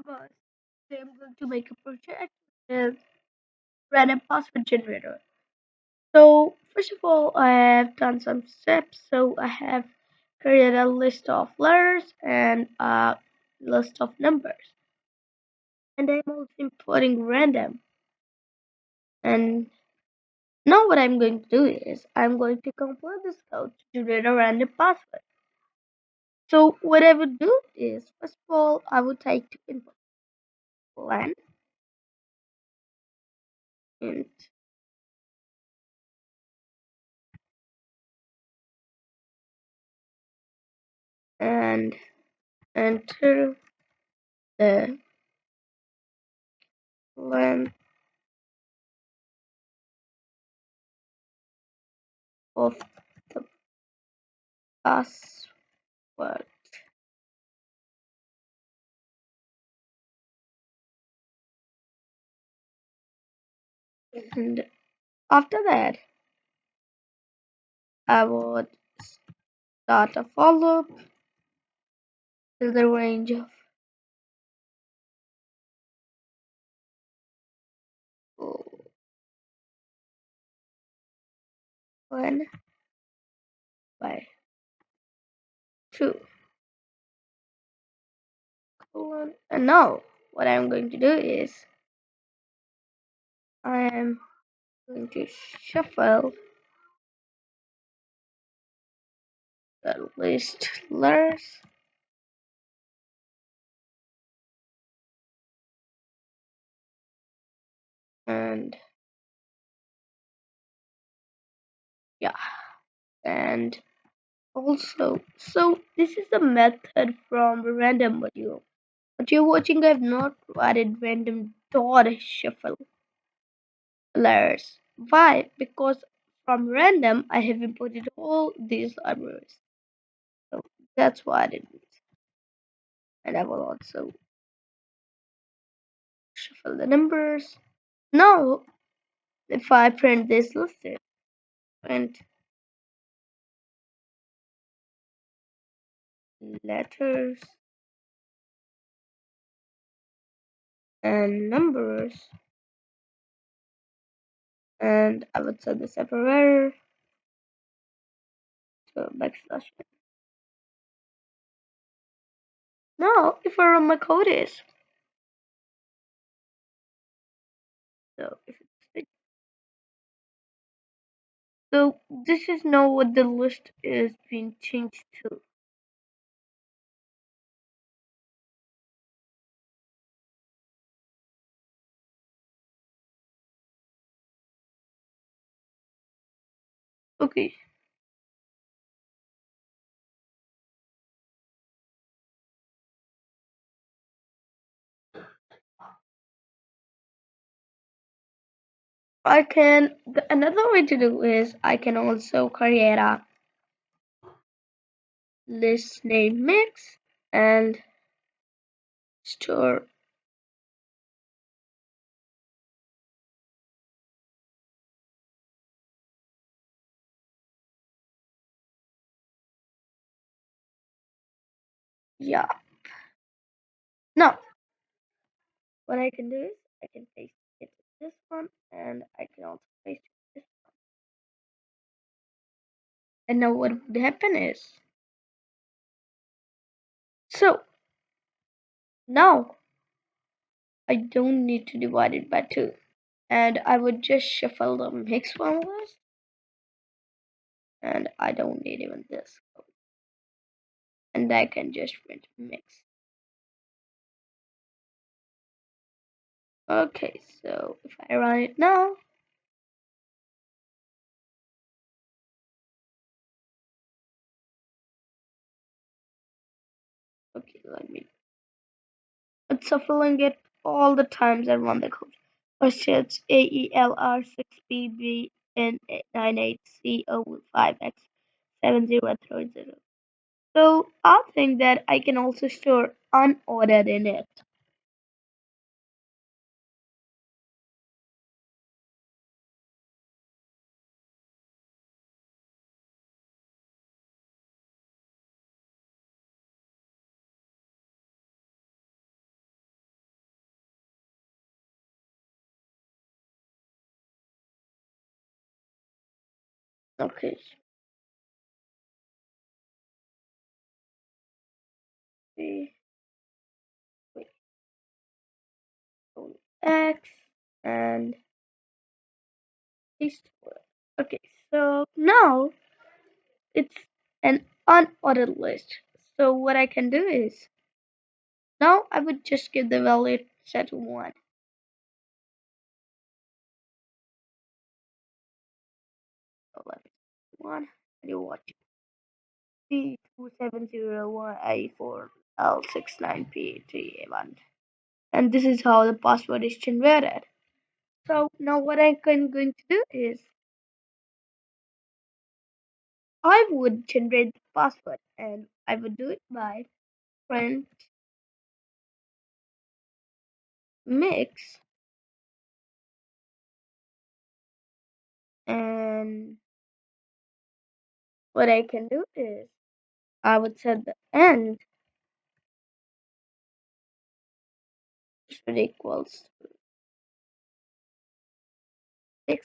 for us, today I'm going to make a project with random password generator. So first of all, I have done some steps. So I have created a list of letters and a list of numbers, and I'm also importing random. And now what I'm going to do is I'm going to compile this code to generate a random password. So what I would do is first of all I would take to input len int and enter the length of the password. And after that, I would start a follow up till the range of 1 by 2 colon. And now, what I'm going to do is I am going to shuffle the list letters and yeah, and also, so this is the method from the random module. What you're watching, I've not added random dot shuffle layers. Why? Because from random, I have imported all these libraries. So that's why I did it. And I will also shuffle the numbers. Now, if I print this listed, print letters and numbers, and I would set the separator to backslash. Now, if I run my code is, so if it's so this is now what the list is being changed to. Okay, another way to do is I can also create a list name mix and store. Yeah. Now, what I can do is I can paste it to this one and I can also paste it to this one. And now what would happen is, so now I don't need to divide it by 2. And I would just shuffle the mix one list and I don't need even this. And I can just print mix. Okay, so if I run it now, okay, it's shuffling it all the times I run the code. First it's AELR6BBN98CO5X7030. So I think that I can also store unordered in it. Okay. See, wait, X and paste. Okay, so now it's an unordered list. So what I can do is now I would just give the value set to 1. 11, 1, and you watch P2701A4L69P3A1. And this is how the password is generated. So now what I'm going to do is I would generate the password and I would do it by print mix and what I can do is I would set the end should equals six.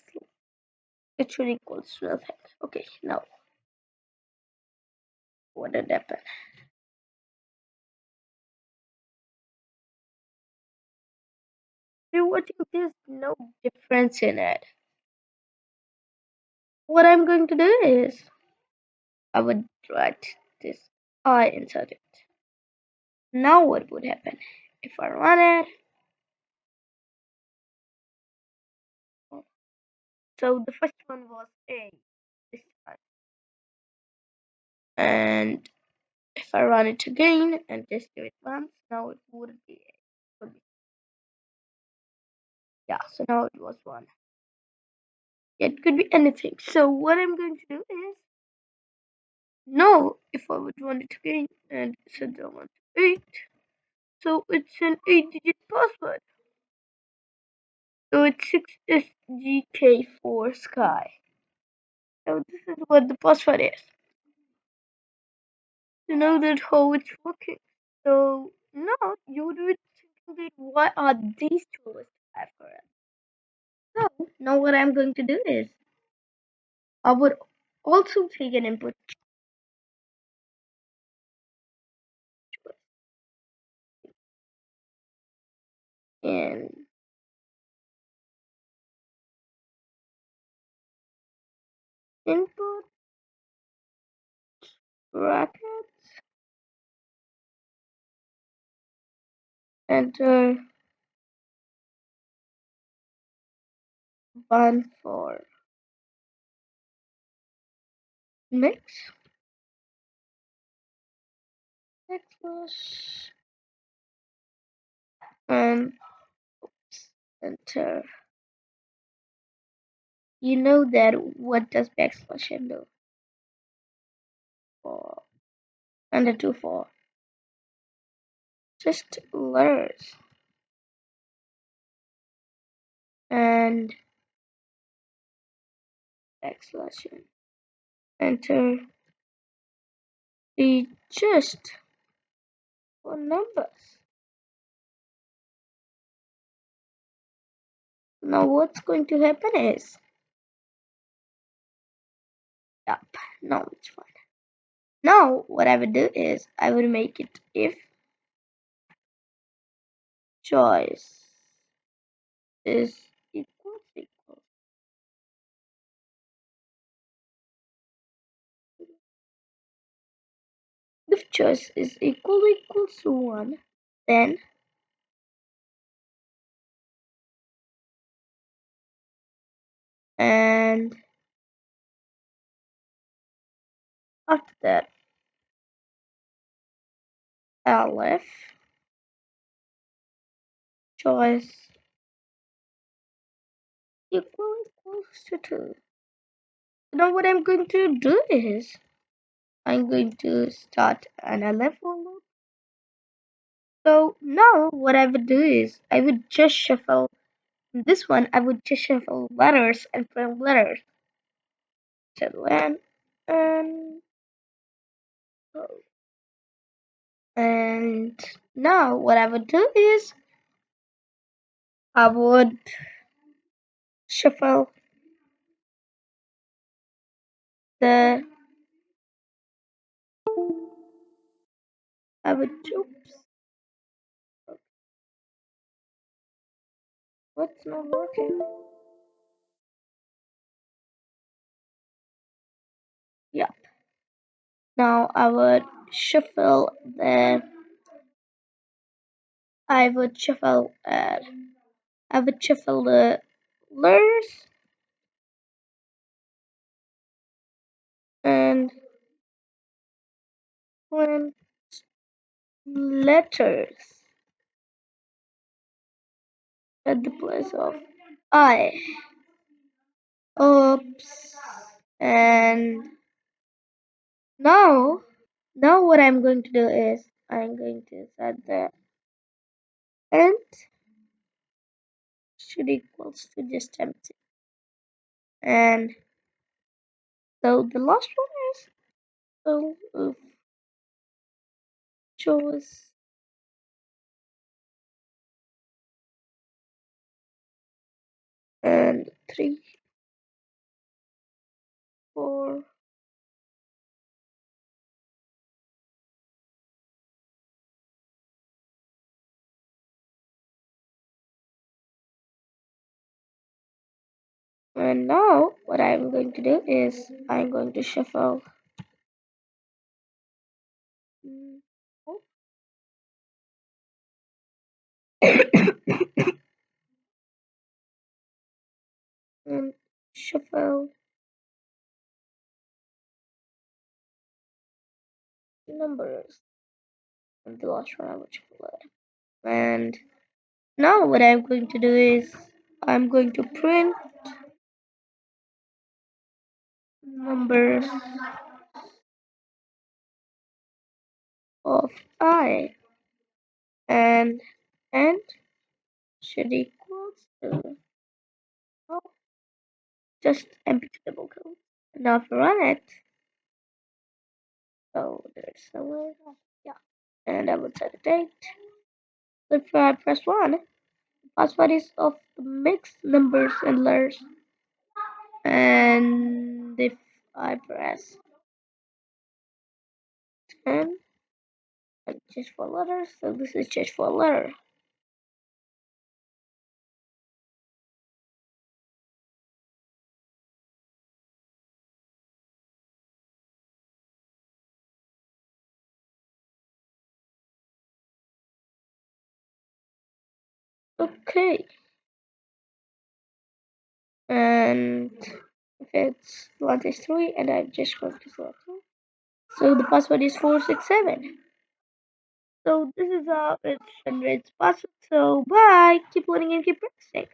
It should equals to nothing. Okay, now what did happen? See what if there's no difference in it? What I'm going to do is I would write this I inside it. Now what would happen? If I run it, so the first one was A this time. And if I run it again and just do it once, now it wouldn't be A. It would be, yeah, so now it was 1. It could be anything. So what I'm going to do is now if I would run it again and set the one to 8, so it's an 8-digit password. So it's 6SGK4 Sky. So this is what the password is. To know that how it's working. So now you would be thinking that why are these two lists accurate? So now what I'm going to do is I would also take an input in input bracket, enter 1 for mix, backslash, and enter. You know that what does backslash do for and the 2 for just letters and backslash enter the just for numbers. Now what's going to happen is yep, now it's fine. Now what I would do is I would make it if choice is equals if choice is equals to 1, then and after that elif choice equals to 2. Now what I'm going to do is I'm going to start an elif loop. So now what I would do is I would just shuffle this one. I would just shuffle letters and print letters. So when and and now what I would do is I would shuffle the I would oops, what's not working? Yeah. Now I would shuffle the letters and when letters at the place of I. Oops. And now, now what I'm going to do is I'm going to set the end should equals to just empty. And so the last one is choose and 3, 4, and now what I'm going to do is I'm going to shuffle mm, and shuffle numbers and the last one I will shuffle it. And now what I'm going to do is I'm going to print numbers of I and and should equals to oh, just empty double quote. Now if you run it, so there's somewhere yeah, and I would set a date. If I press 1, password is of the mixed numbers and letters, and if I press 10, I change for letters, so this is change for letter. Okay, and if it's one is 3, and I'm just going to select it. So the password is 467. So this is how it generates password. So bye. Keep learning and keep practicing.